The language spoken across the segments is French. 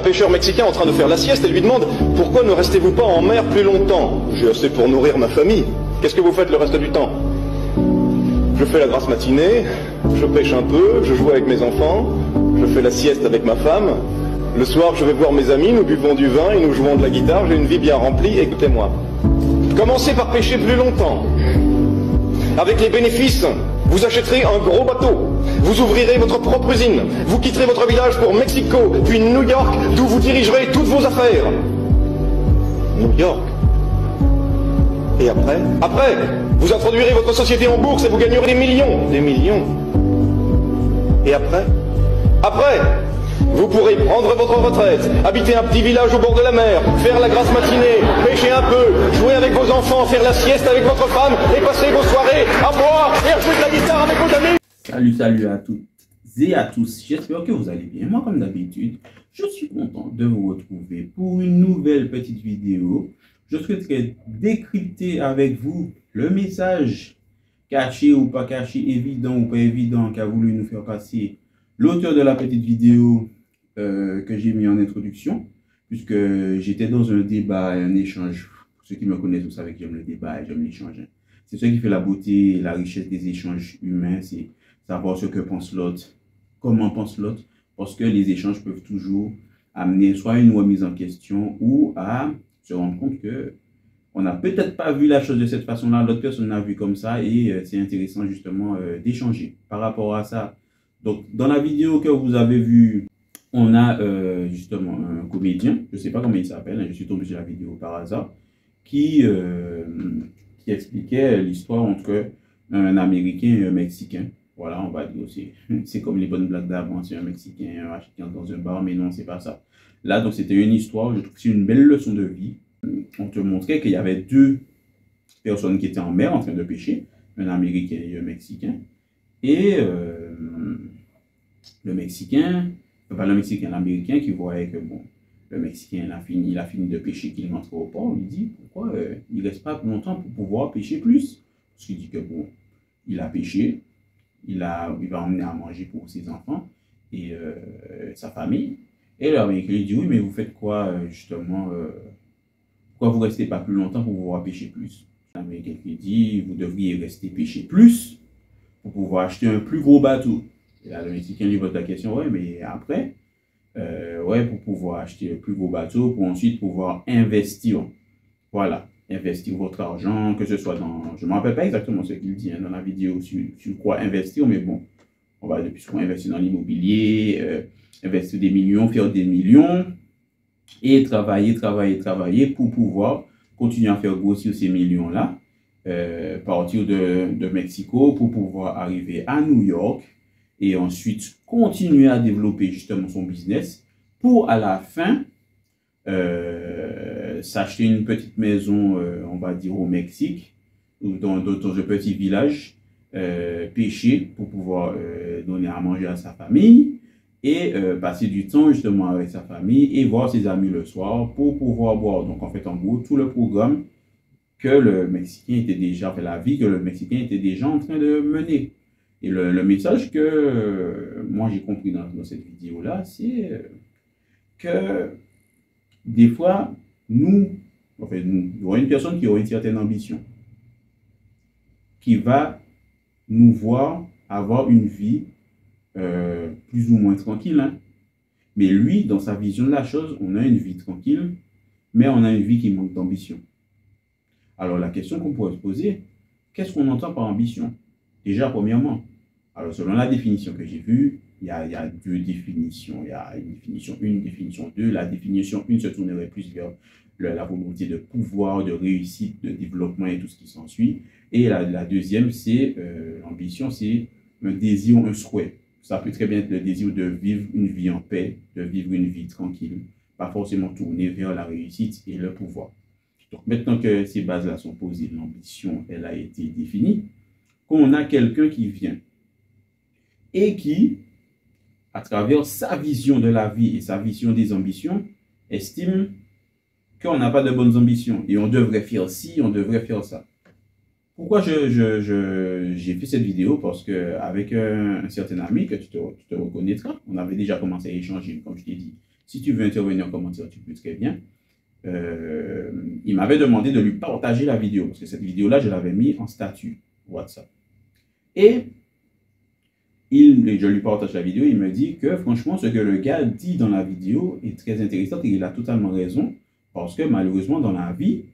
pêcheur mexicain en train de faire la sieste et lui demande « Pourquoi ne restez-vous pas en mer plus longtemps? J'ai assez pour nourrir ma famille. Qu'est-ce que vous faites le reste du temps ?» Je fais la grasse matinée, je pêche un peu, je joue avec mes enfants, je fais la sieste avec ma femme. Le soir, je vais voir mes amis, nous buvons du vin et nous jouons de la guitare. J'ai une vie bien remplie, écoutez-moi. Commencez par pêcher plus longtemps. Avec les bénéfices, vous achèterez un gros bateau. Vous ouvrirez votre propre usine. Vous quitterez votre village pour Mexico, puis New York, d'où vous dirigerez toutes vos affaires. New York. Et après? Après, vous introduirez votre société en bourse et vous gagnerez des millions. Des millions. Et après? Après, vous pourrez prendre votre retraite, habiter un petit village au bord de la mer, faire la grasse matinée, pêcher un peu, jouer avec vos enfants, faire la sieste avec votre femme et passer vos soirées à boire et à jouer de la guitare avec vos amis. Salut à toutes et à tous, j'espère que vous allez bien. Moi, comme d'habitude, je suis content de vous retrouver pour une nouvelle petite vidéo. Je souhaiterais décrypter avec vous le message caché ou pas caché, évident ou pas évident qu'a voulu nous faire passer l'auteur de la petite vidéo que j'ai mis en introduction, puisque j'étais dans un débat et un échange. Pour ceux qui me connaissent, vous savez que j'aime le débat et j'aime l'échange. C'est ce qui fait la beauté et la richesse des échanges humains, c'est savoir ce que pense l'autre, comment pense l'autre, parce que les échanges peuvent toujours amener soit une remise en question ou à se rendre compte que on n'a peut-être pas vu la chose de cette façon-là, l'autre personne l'a vu comme ça et c'est intéressant justement d'échanger par rapport à ça. Donc, dans la vidéo que vous avez vue, on a justement un comédien, je ne sais pas comment il s'appelle, je suis tombé sur la vidéo par hasard, qui expliquait l'histoire entre un Américain et un Mexicain. Voilà, on va dire aussi, c'est comme les bonnes blagues d'avant, c'est un Mexicain, un Mexicain dans un bar, mais non, c'est pas ça. Là, donc, c'était une histoire, je trouve que c'est une belle leçon de vie. On te montrait qu'il y avait deux personnes qui étaient en mer en train de pêcher, un Américain et un Mexicain. Et l'Américain qui voyait que bon, le Mexicain il a fini de pêcher, qu'il rentre au port, on lui dit pourquoi il ne reste pas longtemps pour pouvoir pêcher plus. Parce qu'il dit que bon, il a pêché, il va emmener à manger pour ses enfants et sa famille. Et l'Américain lui dit oui, mais vous faites quoi justement pourquoi vous ne restez pas plus longtemps pour pouvoir pêcher plus? L'Américain lui dit vous devriez rester pêcher plus pour pouvoir acheter un plus gros bateau. Et là, le Mexicain lui pose la question, ouais, mais après, pour pouvoir acheter un plus gros bateau, pour ensuite pouvoir investir. Voilà, investir votre argent, que ce soit dans, je ne me rappelle pas exactement ce qu'il dit dans la vidéo sur quoi investir, mais bon, on va puisqu'on investit dans l'immobilier, investir des millions, faire des millions, et travailler pour pouvoir continuer à faire grossir ces millions-là. Partir de Mexico pour pouvoir arriver à New York et ensuite continuer à développer justement son business pour à la fin s'acheter une petite maison, on va dire au Mexique, ou dans un petit village, pêcher pour pouvoir donner à manger à sa famille et passer du temps justement avec sa famille et voir ses amis le soir pour pouvoir boire. Donc en fait, en gros, tout le programme que le Mexicain était déjà, la vie que le Mexicain était déjà en train de mener. Et le message que moi j'ai compris dans cette vidéo-là, c'est que des fois, il y aura une personne qui aura une certaine ambition, qui va nous voir avoir une vie plus ou moins tranquille. Hein. Mais lui, dans sa vision de la chose, on a une vie tranquille, mais on a une vie qui manque d'ambition. Alors, la question qu'on pourrait se poser, qu'est-ce qu'on entend par ambition? Déjà, premièrement, alors selon la définition que j'ai vue, il y a deux définitions. Il y a une définition 1, une définition 2. La définition 1 se tournerait plus vers la volonté de pouvoir, de réussite, de développement et tout ce qui s'ensuit. Et la deuxième, c'est l'ambition, c'est un désir, un souhait. Ça peut très bien être le désir de vivre une vie en paix, de vivre une vie tranquille, pas forcément tourner vers la réussite et le pouvoir. Donc maintenant que ces bases-là sont posées, l'ambition, elle a été définie, qu'on a quelqu'un qui vient et qui, à travers sa vision de la vie et sa vision des ambitions, estime qu'on n'a pas de bonnes ambitions et on devrait faire ci, on devrait faire ça. Pourquoi j'ai fait cette vidéo? Parce qu'avec un certain ami que tu te reconnaîtras, on avait déjà commencé à échanger, comme je t'ai dit, Si tu veux intervenir en commentaire, tu peux très bien. Il m'avait demandé de lui partager la vidéo, parce que cette vidéo-là, je l'avais mis en statut WhatsApp. Et je lui partage la vidéo, il me dit que franchement, ce que le gars dit dans la vidéo est très intéressant et il a totalement raison, parce que malheureusement, dans la vie,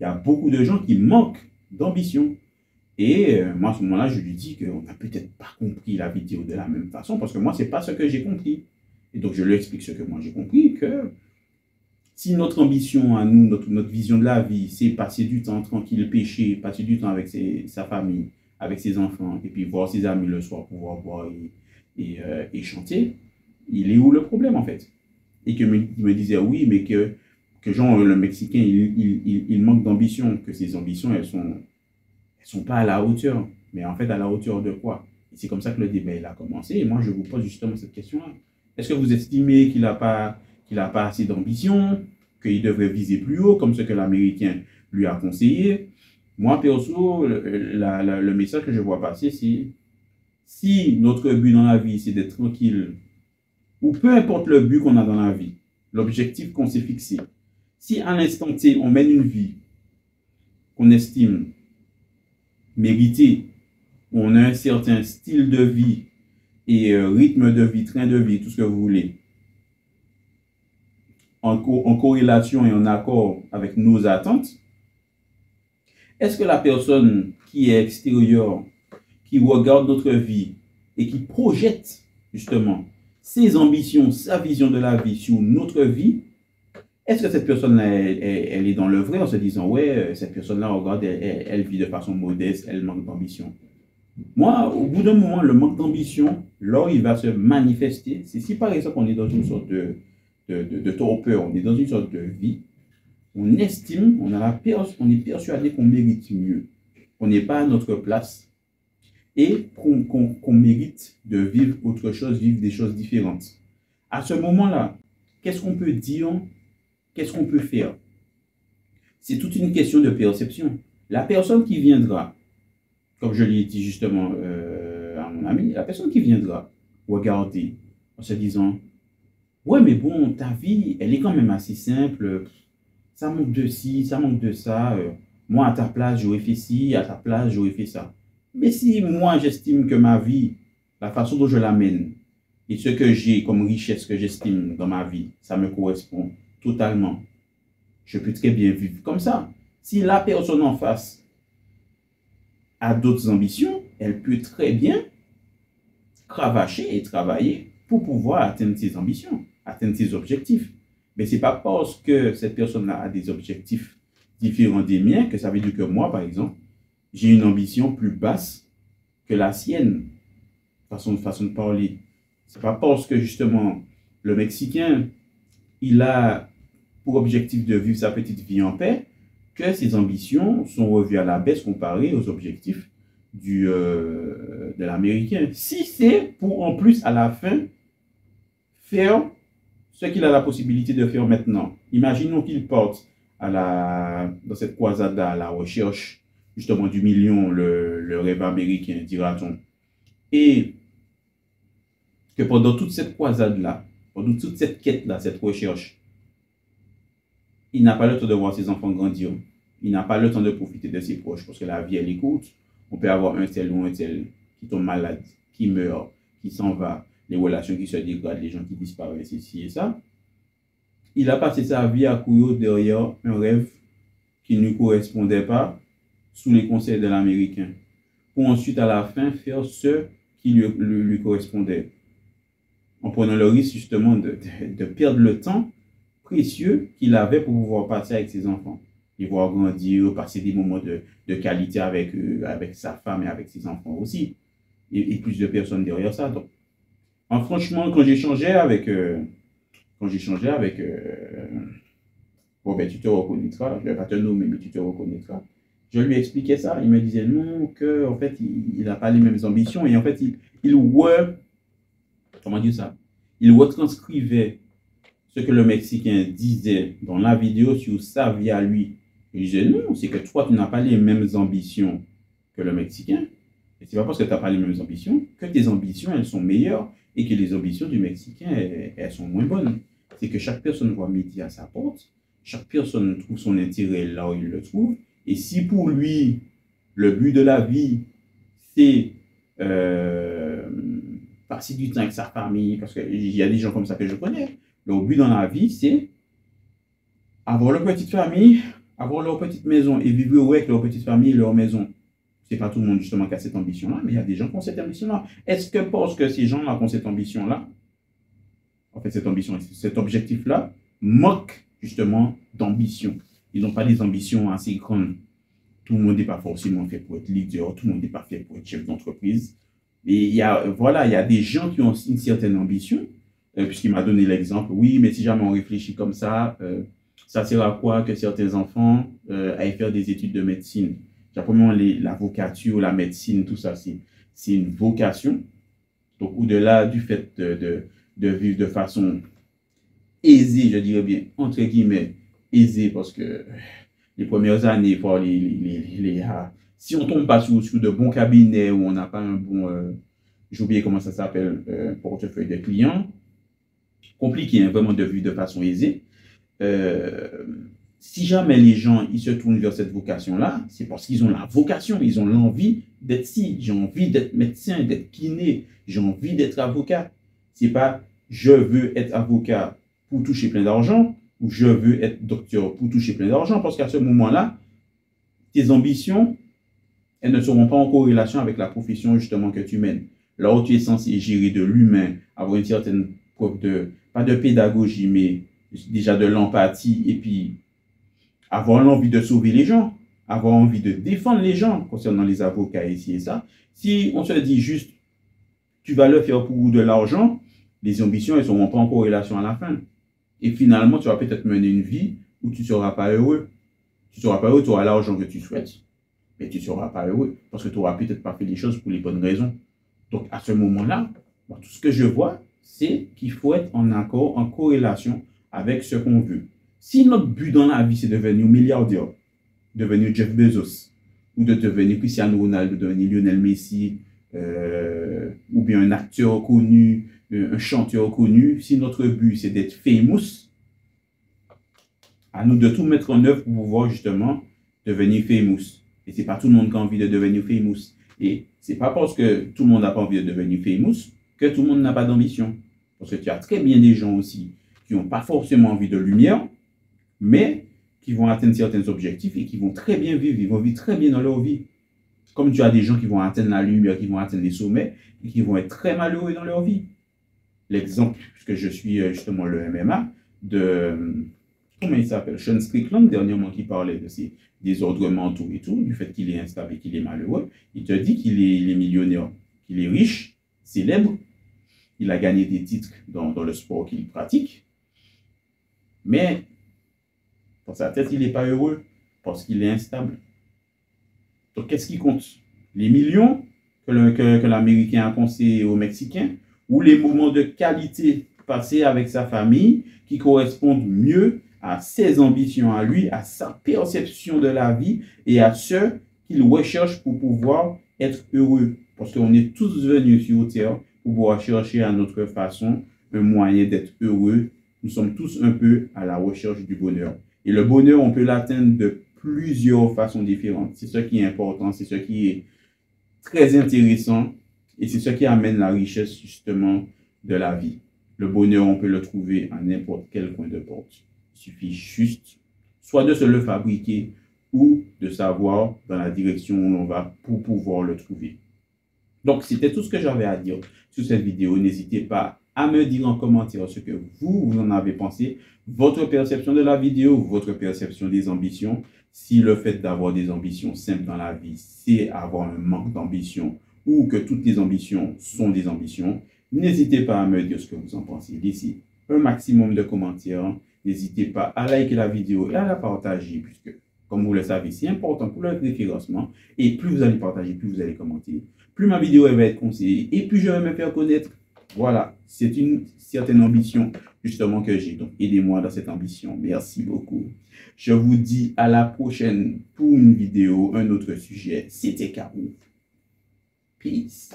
il y a beaucoup de gens qui manquent d'ambition. Et moi, à ce moment-là, je lui dis qu'on n'a peut-être pas compris la vidéo de la même façon, parce que moi, ce n'est pas ce que j'ai compris. Et donc, je lui explique ce que moi j'ai compris, que si notre ambition à nous, notre vision de la vie, c'est passer du temps tranquille, pêcher, passer du temps avec sa famille, avec ses enfants, et puis voir ses amis le soir, pouvoir boire et chanter, il est où le problème en fait? Et qu'il me disait oui, mais que genre le Mexicain, il manque d'ambition, que ses ambitions, elles sont pas à la hauteur. Mais en fait, à la hauteur de quoi? Et c'est comme ça que le débat il a commencé. Et moi, je vous pose justement cette question-là. Est-ce que vous estimez qu'il n'a pas assez d'ambition, qu'il devrait viser plus haut, comme ce que l'Américain lui a conseillé? Moi, perso, le message que je vois passer, c'est si notre but dans la vie, c'est d'être tranquille, ou peu importe le but qu'on a dans la vie, l'objectif qu'on s'est fixé, si à l'instant T, on mène une vie qu'on estime méritée, on a un certain style de vie et rythme de vie, train de vie, tout ce que vous voulez, en corrélation et en accord avec nos attentes, est-ce que la personne qui est extérieure, qui regarde notre vie et qui projette justement ses ambitions, sa vision de la vie sur notre vie, est-ce que cette personne-là, elle est dans le vrai en se disant, ouais, cette personne-là, regarde, elle vit de façon modeste, elle manque d'ambition? Moi, au bout d'un moment, le manque d'ambition, là, il va se manifester. C'est si par exemple, on est dans une sorte de torpeur, on est dans une sorte de vie, on estime, on est persuadé qu'on mérite mieux, qu'on n'est pas à notre place et qu'on mérite de vivre autre chose, vivre des choses différentes. À ce moment-là, qu'est-ce qu'on peut dire? Qu'est-ce qu'on peut faire? C'est toute une question de perception. La personne qui viendra, comme je l'ai dit justement à mon ami, la personne qui viendra regarder en se disant, ouais, mais bon, ta vie, elle est quand même assez simple, ça manque de ci, ça manque de ça, moi à ta place, j'aurais fait ci, à ta place, j'aurais fait ça. Mais si moi, j'estime que ma vie, la façon dont je l'amène, et ce que j'ai comme richesse que j'estime dans ma vie, ça me correspond totalement, je peux très bien vivre comme ça. Si la personne en face a d'autres ambitions, elle peut très bien cravacher et travailler pour pouvoir atteindre ses ambitions, atteindre ses objectifs. Mais ce n'est pas parce que cette personne-là a des objectifs différents des miens que ça veut dire que moi, par exemple, j'ai une ambition plus basse que la sienne, façon de parler. Ce n'est pas parce que justement le Mexicain, il a pour objectif de vivre sa petite vie en paix que ses ambitions sont revues à la baisse comparées aux objectifs de l'Américain. Si c'est pour en plus à la fin faire ce qu'il a la possibilité de faire maintenant. Imaginons qu'il porte dans cette croisade-là à la recherche justement du million, le rêve américain, dira-t-on. Et que pendant toute cette croisade-là, pendant toute cette quête-là, cette recherche, il n'a pas le temps de voir ses enfants grandir. Il n'a pas le temps de profiter de ses proches parce que la vie, elle est courte. On peut avoir un tel ou un tel qui tombe malade, qui meurt, qui s'en va, les relations qui se dégradent, les gens qui disparaissent, ici et ça. Il a passé sa vie à courir derrière un rêve qui ne lui correspondait pas sous les conseils de l'Américain, pour ensuite à la fin faire ce qui lui correspondait, en prenant le risque justement de perdre le temps précieux qu'il avait pour pouvoir passer avec ses enfants, les voir grandir, passer des moments de qualité avec sa femme et avec ses enfants aussi, et plus de personnes derrière ça. Donc, franchement, quand j'échangeais avec bon, ben, tu te reconnaîtras, je ne vais pas te nommer, mais tu te reconnaîtras. Je lui expliquais ça, il me disait non, qu'en fait, il n'a pas les mêmes ambitions, et en fait, comment dire ça? Il retranscrivait ce que le Mexicain disait dans la vidéo sur sa vie à lui. Et je disais non, c'est que toi, tu n'as pas les mêmes ambitions que le Mexicain. Et c'est pas parce que tu n'as pas les mêmes ambitions que tes ambitions, elles sont meilleures et que les ambitions du Mexicain, elles sont moins bonnes. c'est que chaque personne voit midi à sa porte, chaque personne trouve son intérêt là où il le trouve, et si pour lui, le but de la vie, c'est passer du temps avec sa famille, parce qu'il y a des gens comme ça que je connais, leur but dans la vie, c'est avoir leur petite famille, avoir leur petite maison et vivre heureux avec leur petite famille et leur maison. C'est pas tout le monde justement qui a cette ambition-là, mais il y a des gens qui ont cette ambition-là. Est-ce que parce que ces gens-là ont cette ambition-là, en fait cette ambition, cet objectif-là, manque justement d'ambition? Ils n'ont pas des ambitions assez grandes. Tout le monde n'est pas forcément fait pour être leader, tout le monde n'est pas fait pour être chef d'entreprise. Et il y a des gens qui ont une certaine ambition, puisqu'il m'a donné l'exemple, oui, mais si jamais on réfléchit comme ça sert à quoi que certains enfants aillent faire des études de médecine? Premièrement, l'avocature, la médecine, tout ça, c'est une vocation. Donc, au-delà du fait de vivre de façon aisée, je dirais bien, entre guillemets, aisée, parce que les premières années, si on ne tombe pas sur de bons cabinets où on n'a pas un bon, j'ai oublié comment ça s'appelle, portefeuille de clients, compliqué, hein, vraiment de vivre de façon aisée. Si jamais les gens ils se tournent vers cette vocation-là, c'est parce qu'ils ont la vocation, ils ont l'envie d'être j'ai envie d'être médecin, d'être kiné, j'ai envie d'être avocat. C'est pas je veux être avocat pour toucher plein d'argent ou je veux être docteur pour toucher plein d'argent, parce qu'à ce moment-là, tes ambitions, elles ne seront pas en corrélation avec la profession justement que tu mènes. Là où tu es censé gérer de l'humain, avoir une certaine preuve pas de pédagogie, mais déjà de l'empathie et puis avoir l'envie de sauver les gens, avoir envie de défendre les gens concernant les avocats ici et ça. Si on se dit juste, tu vas le faire pour de l'argent, les ambitions, elles ne seront pas en corrélation à la fin. Et finalement, tu vas peut-être mener une vie où tu ne seras pas heureux. Tu ne seras pas heureux, tu auras l'argent que tu souhaites, mais tu ne seras pas heureux parce que tu n'auras peut-être pas fait les choses pour les bonnes raisons. Donc, à ce moment-là, tout ce que je vois, c'est qu'il faut être en accord, en corrélation avec ce qu'on veut. Si notre but dans la vie, c'est de devenir milliardaire, devenir Jeff Bezos, ou de devenir Cristiano Ronaldo, de devenir Lionel Messi, ou bien un acteur connu, un chanteur connu, si notre but, c'est d'être famous, à nous de tout mettre en œuvre pour pouvoir justement devenir famous. Et ce n'est pas tout le monde qui a envie de devenir famous. Et ce n'est pas parce que tout le monde n'a pas envie de devenir famous que tout le monde n'a pas d'ambition. Parce que tu as très bien des gens aussi qui n'ont pas forcément envie de lumière, mais qui vont atteindre certains objectifs et qui vont très bien vivre, ils vont vivre très bien dans leur vie. Comme tu as des gens qui vont atteindre la lumière, qui vont atteindre les sommets et qui vont être très malheureux dans leur vie. L'exemple, puisque je suis justement le MMA, comment il s'appelle, Sean Strickland, dernièrement, qui parlait de ses désordres mentaux et tout, du fait qu'il est instable et qu'il est malheureux. Il te dit qu'il est millionnaire, qu'il est riche, célèbre, il a gagné des titres dans le sport qu'il pratique, mais dans sa tête, il n'est pas heureux parce qu'il est instable. Donc, qu'est-ce qui compte? Les millions que l'Américain a conseillé aux Mexicains ou les moments de qualité passés avec sa famille qui correspondent mieux à ses ambitions à lui, à sa perception de la vie et à ce qu'il recherche pour pouvoir être heureux. Parce qu'on est tous venus sur Terre pour pouvoir chercher à notre façon un moyen d'être heureux. Nous sommes tous un peu à la recherche du bonheur. Et le bonheur, on peut l'atteindre de plusieurs façons différentes. C'est ce qui est important, c'est ce qui est très intéressant et c'est ce qui amène la richesse justement de la vie. Le bonheur, on peut le trouver à n'importe quel coin de porte. Il suffit juste soit de se le fabriquer ou de savoir dans la direction où l'on va pour pouvoir le trouver. Donc, c'était tout ce que j'avais à dire sur cette vidéo. N'hésitez pas à me dire en commentaire ce que vous en avez pensé, votre perception de la vidéo, votre perception des ambitions. Si le fait d'avoir des ambitions simples dans la vie, c'est avoir un manque d'ambition ou que toutes les ambitions sont des ambitions, n'hésitez pas à me dire ce que vous en pensez. Laissez un maximum de commentaires. N'hésitez pas à liker la vidéo et à la partager puisque, comme vous le savez, c'est important pour le référencement. Et plus vous allez partager, plus vous allez commenter, plus ma vidéo elle va être conseillée et plus je vais me faire connaître. Voilà, c'est une certaine ambition justement que j'ai. Donc, aidez-moi dans cette ambition. Merci beaucoup. Je vous dis à la prochaine pour une vidéo, un autre sujet. C'était Karou. Peace.